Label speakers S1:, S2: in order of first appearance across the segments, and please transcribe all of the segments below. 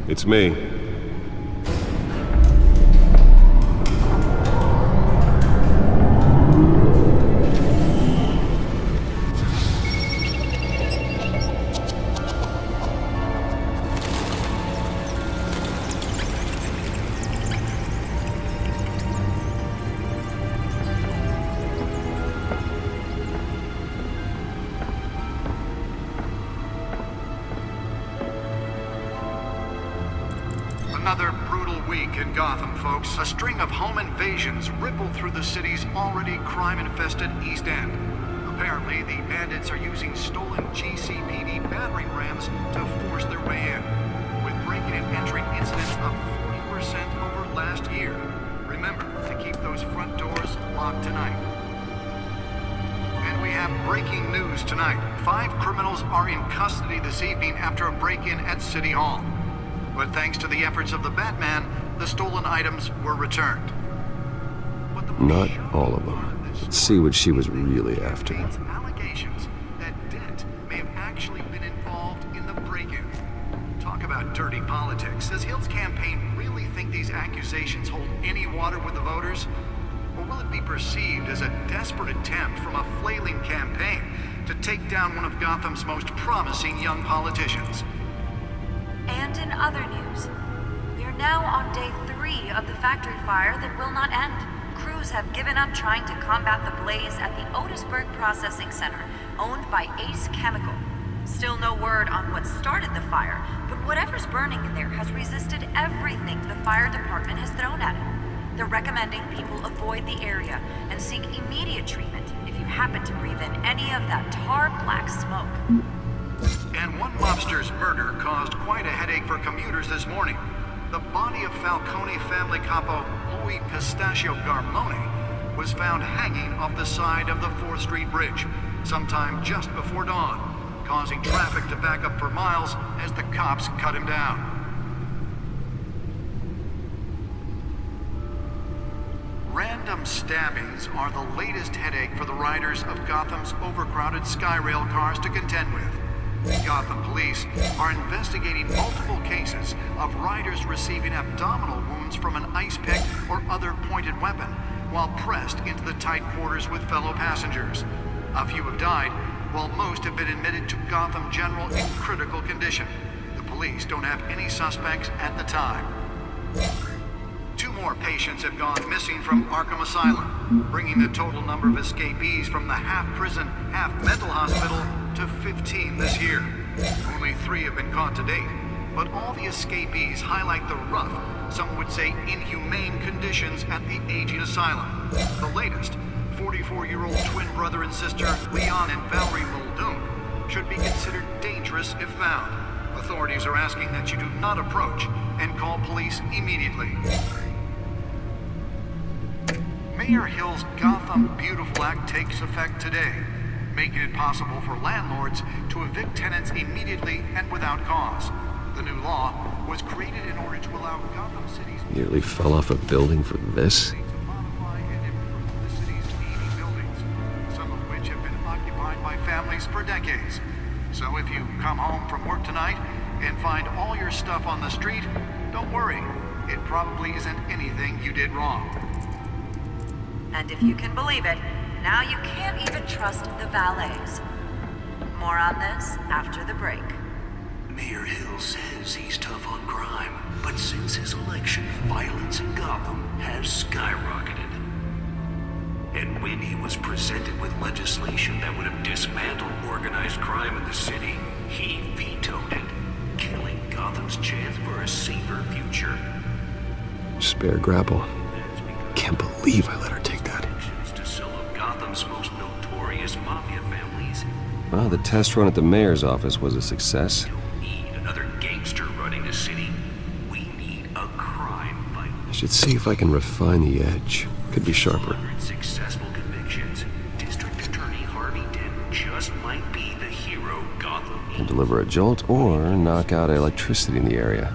S1: It's me.
S2: Another brutal week in Gotham, folks. A string of home invasions rippled through the city's already crime-infested East End. Apparently, the bandits are using stolen GCPD battering rams to force their way in, with breaking and entering incidents up 40% over last year. Remember to keep those front doors locked tonight. And we have breaking news tonight. 5 criminals are in custody this evening after a break-in at City Hall. But thanks to the efforts of the Batman, the stolen items were returned.
S1: Not all of them. Let's see what she was really after.
S2: Allegations that Dent may have actually been involved in the break-in. Talk about dirty politics. Does Hill's campaign really think these accusations hold any water with the voters? Or will it be perceived as a desperate attempt from a flailing campaign to take down one of Gotham's most promising young politicians?
S3: And in other news, we are now on day 3 of the factory fire that will not end. Crews have given up trying to combat the blaze at the Otisburg Processing Center, owned by Ace Chemical. Still no word on what started the fire, but whatever's burning in there has resisted everything the fire department has thrown at it. They're recommending people avoid the area and seek immediate treatment if you happen to breathe in any of that tar black smoke.
S2: And one mobster's murder caused quite a headache for commuters this morning. The body of Falcone family capo Louis Pistachio Garmone was found hanging off the side of the 4th Street Bridge sometime just before dawn, causing traffic to back up for miles as the cops cut him down. Random stabbings are the latest headache for the riders of Gotham's overcrowded Skyrail cars to contend with. Gotham police are investigating multiple cases of riders receiving abdominal wounds from an ice pick or other pointed weapon while pressed into the tight quarters with fellow passengers. A few have died, while most have been admitted to Gotham General in critical condition. The police don't have any suspects at the time. 2 more patients have gone missing from Arkham Asylum, bringing the total number of escapees from the half-prison, half-mental hospital to 15 this year. Only 3 have been caught to date, but all the escapees highlight the rough, some would say inhumane conditions at the aging asylum. The latest, 44-year-old twin brother and sister Leon and Valerie Muldoon, should be considered dangerous if found. Authorities are asking that you do not approach and call police immediately. Mayor Hill's Gotham Beautiful Act takes effect today, making it possible for landlords to evict tenants immediately and without cause. The new law was created in order to allow Gotham City's...
S1: Nearly fell off a building for this?
S2: ...to modify and improve the city's 80 buildings, some of which have been occupied by families for decades. So if you come home from work tonight and find all your stuff on the street, don't worry. It probably isn't anything you did wrong.
S3: And if you can believe it, now you can't even trust the valets. More on this after the break.
S4: Mayor Hill says he's tough on crime, but since his election, violence in Gotham has skyrocketed. And when he was presented with legislation that would have dismantled organized crime in the city, he vetoed it, killing Gotham's chance for a safer future.
S1: Spare grapple. Can't believe I let her take that.
S4: To some of Gotham's most notorious mafia families.
S1: Well, the test run at the mayor's office was a success.
S4: We don't need another gangster running the city. We need a crime fighter.
S1: I should see if I can refine the edge. Could be sharper.
S4: 100 successful convictions. District Attorney Harvey Dent just might be the hero Gotham needs.
S1: Can deliver a jolt or knock out electricity in the area.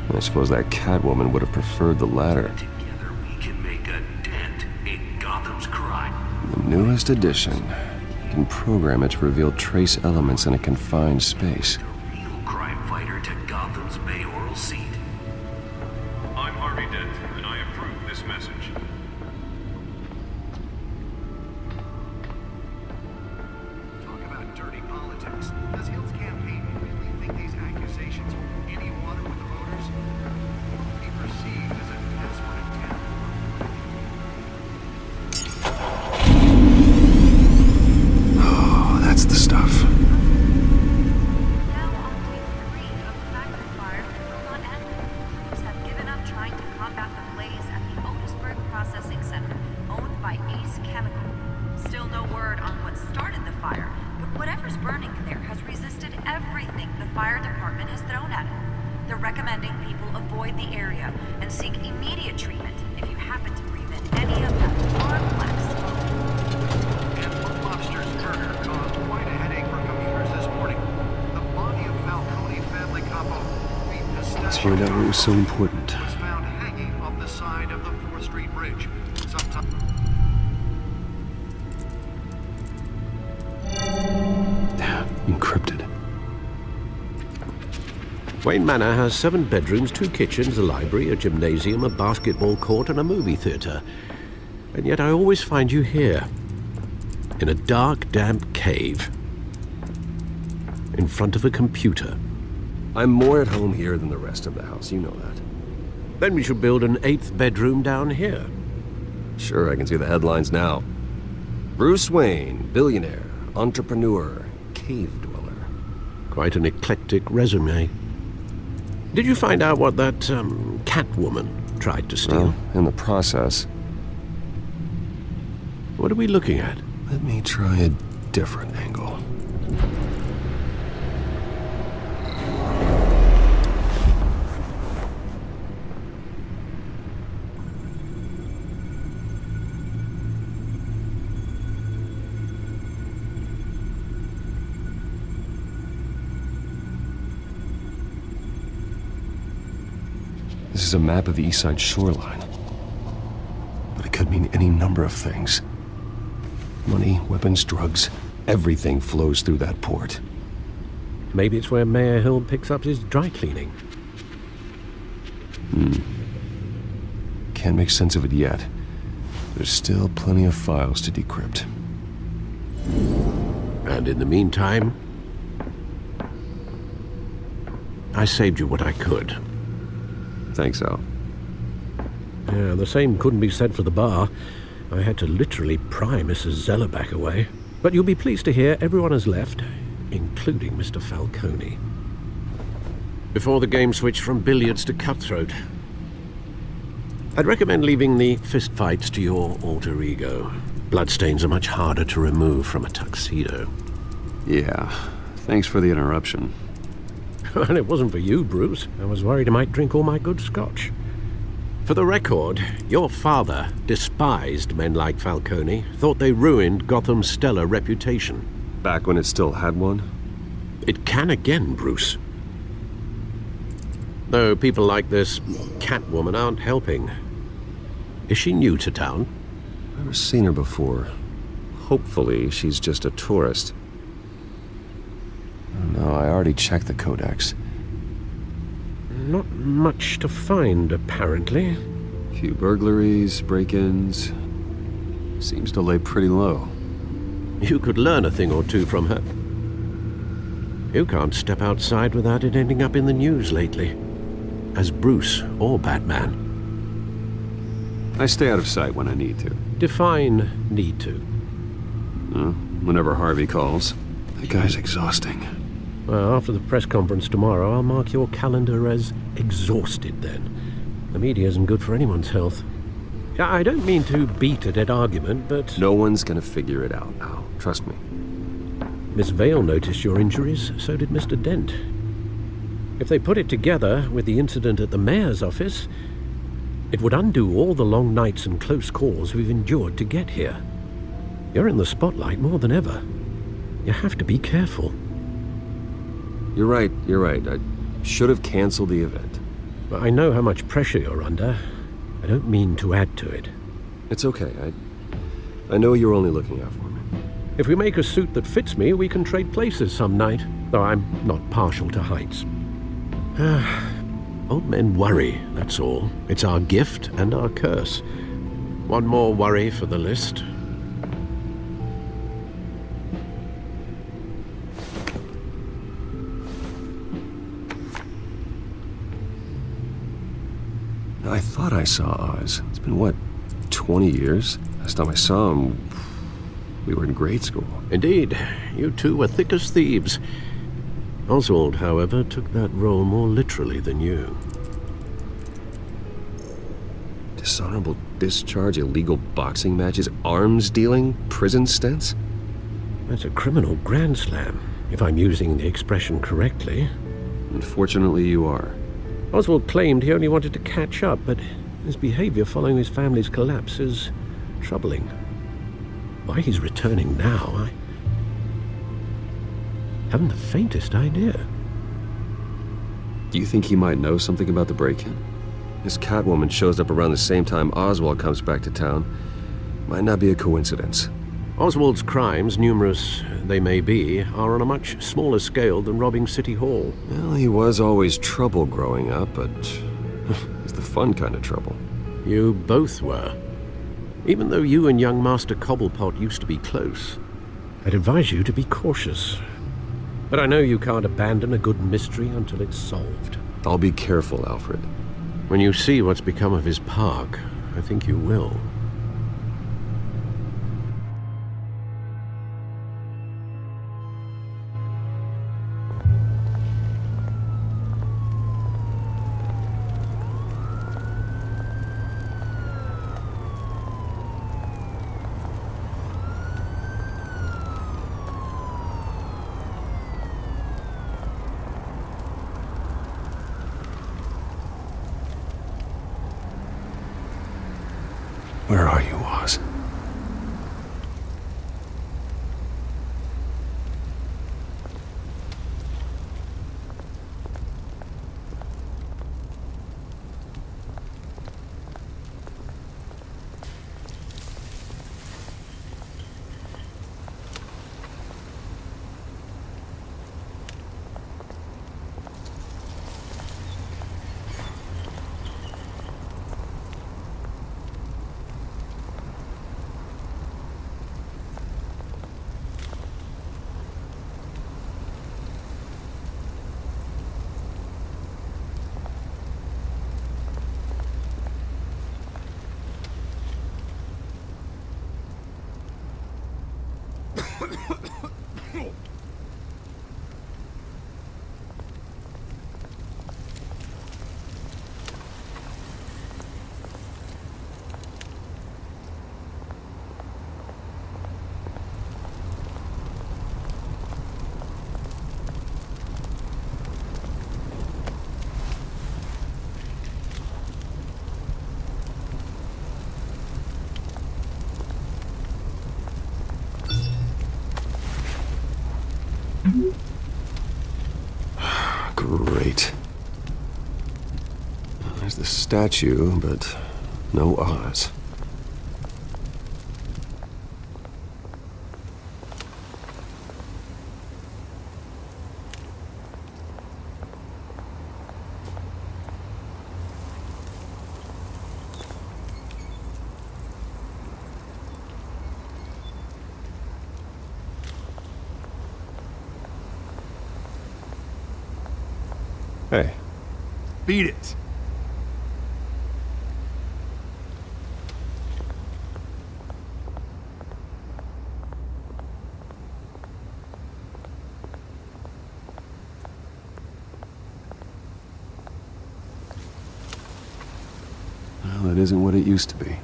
S1: And I suppose that Catwoman would have preferred the latter.
S4: Together we can make a dent in Gotham's crime.
S1: The newest addition. You can program it to reveal trace elements in a confined space.
S4: The real crime fighter to Gotham's mayoral seat.
S1: find out what was so important.
S2: Was found hanging off the side of the 4th Street Bridge. Sometime
S1: Encrypted.
S5: Wayne Manor has 7 bedrooms, 2 kitchens, a library, a gymnasium, a basketball court, and a movie theatre. And yet I always find you here, in a dark, damp cave, in front of a computer.
S1: I'm more at home here than the rest of the house, you know that.
S5: Then we should build an 8th bedroom down here.
S1: Sure, I can see the headlines now. Bruce Wayne, billionaire, entrepreneur, cave dweller.
S5: Quite an eclectic resume. Did you find out what that, Catwoman tried to steal?
S1: Well, in the process.
S5: What are we looking at?
S1: Let me try a different angle. This is a map of the East Side shoreline. But it could mean any number of things. Money, weapons, drugs, everything flows through that port.
S5: Maybe it's where Mayor Hill picks up his dry cleaning.
S1: Can't make sense of it yet. There's still plenty of files to decrypt.
S5: And in the meantime, I saved you what I could.
S1: Think so?
S5: Yeah, the same couldn't be said for the bar. I had to literally pry Mrs. Zellerback away. But you'll be pleased to hear everyone has left, including Mr. Falcone. Before the game switched from billiards to cutthroat. I'd recommend leaving the fistfights to your alter ego. Bloodstains are much harder to remove from a tuxedo.
S1: Yeah. Thanks for the interruption.
S5: And it wasn't for you, Bruce. I was worried I might drink all my good scotch. For the record, your father despised men like Falcone, thought they ruined Gotham's stellar reputation.
S1: Back when it still had one?
S5: It can again, Bruce. Though people like this Catwoman aren't helping. Is she new to town?
S1: Never seen her before. Hopefully, she's just a tourist. No, I already checked the codex.
S5: Not much to find, apparently.
S1: Few burglaries, break-ins. Seems to lay pretty low.
S5: You could learn a thing or two from her. You can't step outside without it ending up in the news lately. As Bruce or Batman.
S1: I stay out of sight when I need to.
S5: Define need to.
S1: Whenever Harvey calls. That guy's exhausting.
S5: Well, after the press conference tomorrow, I'll mark your calendar as exhausted then. The media isn't good for anyone's health. I don't mean to beat a dead argument, but...
S1: No one's gonna figure it out, Al. Trust me.
S5: Miss Vale noticed your injuries, so did Mr. Dent. If they put it together with the incident at the mayor's office, it would undo all the long nights and close calls we've endured to get here. You're in the spotlight more than ever. You have to be careful.
S1: You're right. I should have canceled the event.
S5: I know how much pressure you're under. I don't mean to add to it.
S1: It's okay. I know you're only looking out for me.
S5: If we make a suit that fits me, we can trade places some night, though I'm not partial to heights. Old men worry, that's all. It's our gift and our curse. One more worry for the list.
S1: I thought I saw Oz. It's been, what, 20 years? Last time I saw him, we were in grade school.
S5: Indeed, you two were thick as thieves. Oswald, however, took that role more literally than you.
S1: Dishonorable discharge, illegal boxing matches, arms dealing, prison stints?
S5: That's a criminal grand slam, if I'm using the expression correctly.
S1: Unfortunately, you are.
S5: Oswald claimed he only wanted to catch up, but his behavior following his family's collapse is troubling. Why he's returning now, I haven't the faintest idea.
S6: Do you think he might know something about the break-in?
S1: This Catwoman shows up around the same time Oswald comes back to town. Might not be a coincidence.
S5: Oswald's crimes, numerous they may be, are on a much smaller scale than robbing City Hall.
S1: Well, he was always trouble growing up, but it's the fun kind of trouble.
S5: You both were. Even though you and young Master Cobblepot used to be close, I'd advise you to be cautious. But I know you can't abandon a good mystery until it's solved.
S1: I'll be careful, Alfred.
S5: When you see what's become of his park, I think you will.
S1: Where are you, Oz? Great. There's the statue, but no Oz. Hey.
S7: Beat it.
S1: Well, it isn't what it used to be.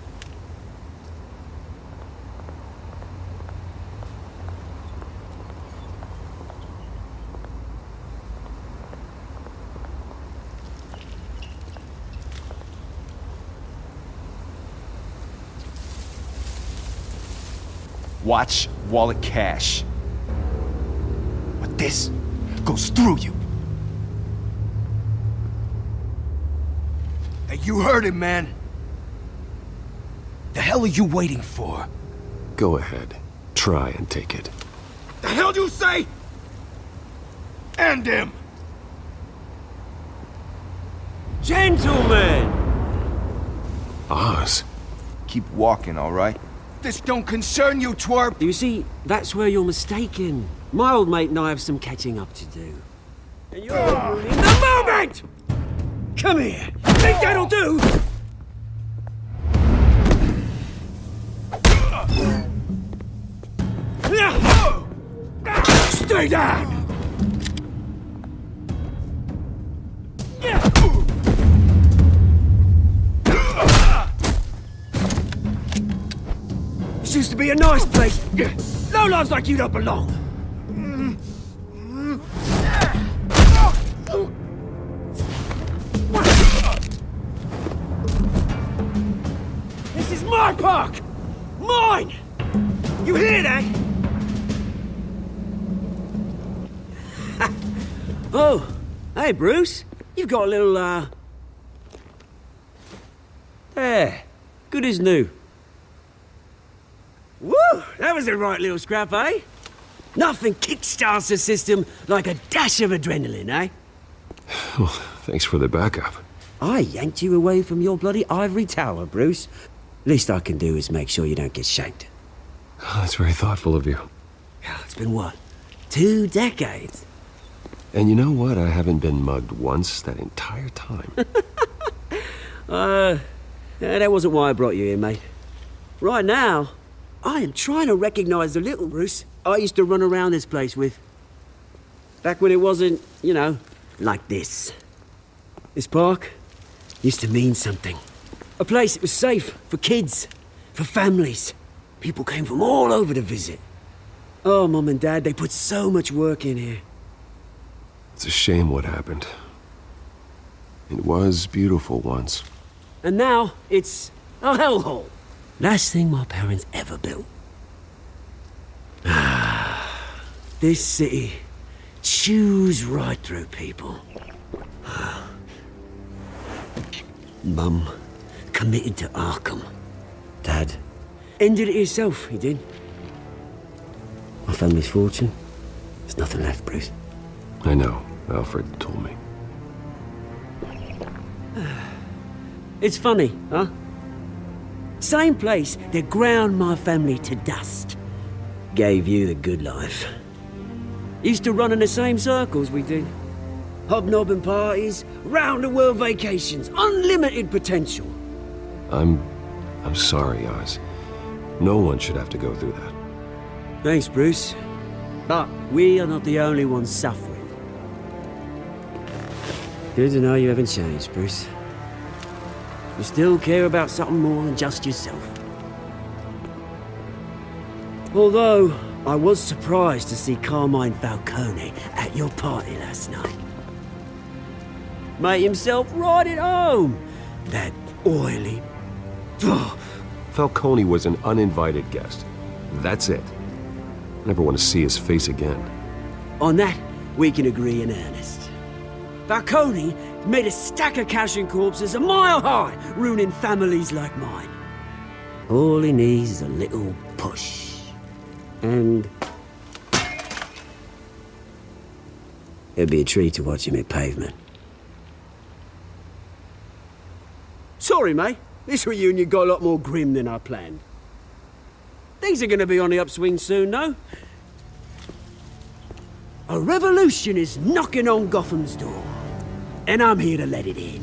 S7: Watch wallet cash. But this goes through you. Hey, you heard it, man. The hell are you waiting for?
S1: Go ahead. Try and take it.
S7: The hell do you say? End him!
S8: Gentlemen!
S1: Oz.
S7: Keep walking, all right? This don't concern you, twerp!
S8: You see, that's where you're mistaken. My old mate and I have some catching up to do. And you're ruining the moment! Come here! Think that'll do? Stay down! This used to be a nice place. No lives like you don't belong. This is my park! Mine! You hear that? Oh, hey, Bruce. You've got a little, There. Good as new. Woo! That was a right little scrap, eh? Nothing kickstarts the system like a dash of adrenaline, eh?
S1: Well, thanks for the backup.
S8: I yanked you away from your bloody ivory tower, Bruce. Least I can do is make sure you don't get shanked.
S1: Oh, that's very thoughtful of you.
S8: It's been what? 2 decades?
S1: And you know what? I haven't been mugged once that entire time.
S8: That wasn't why I brought you here, mate. Right now, I am trying to recognize the little Bruce I used to run around this place with. Back when it wasn't, you know, like this. This park used to mean something. A place that was safe for kids, for families. People came from all over to visit. Oh, Mum and Dad, they put so much work in here.
S1: It's a shame what happened. It was beautiful once.
S8: And now, it's a hellhole. Last thing my parents ever built. This city chews right through people. Mum committed to Arkham. Dad ended it himself, he did. My family's fortune, there's nothing left, Bruce.
S1: I know. Alfred told me.
S8: It's funny, huh? Same place that ground my family to dust. Gave you the good life. Used to run in the same circles we did. Hobnobbing parties, round-the-world vacations, unlimited potential.
S1: I'm sorry, Oz. No one should have to go through that.
S8: Thanks, Bruce. But we are not the only ones suffering. Good to know you haven't changed, Bruce. You still care about something more than just yourself. Although, I was surprised to see Carmine Falcone at your party last night. Made himself right at home. That oily...
S1: Falcone was an uninvited guest. That's it. Never want to see his face again.
S8: On that, we can agree in earnest. Falcone made a stack of cash and corpses a mile high, ruining families like mine. All he needs is a little push. And... it'd be a treat to watch him hit pavement. Sorry, mate. This reunion got a lot more grim than I planned. Things are gonna be on the upswing soon, no? A revolution is knocking on Gotham's door. And I'm here to let it in.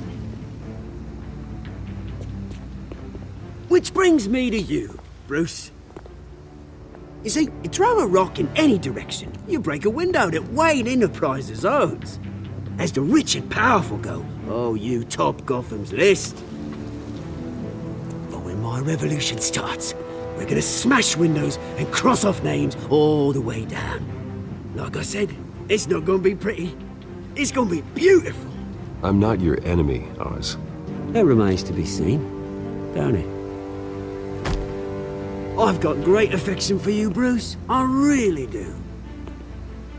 S8: Which brings me to you, Bruce. You see, you throw a rock in any direction, you break a window that Wayne Enterprises owns. As the rich and powerful go, oh, you top Gotham's list. But when my revolution starts, we're gonna smash windows and cross off names all the way down. Like I said, it's not gonna be pretty. It's gonna be beautiful.
S1: I'm not your enemy, Oz.
S8: That remains to be seen, don't it? I've got great affection for you, Bruce. I really do.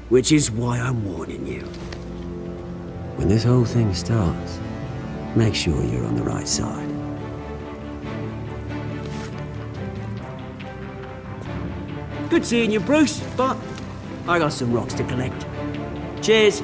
S8: Which is why I'm warning you. When this whole thing starts, make sure you're on the right side. Good seeing you, Bruce, but I got some rocks to collect. Cheers.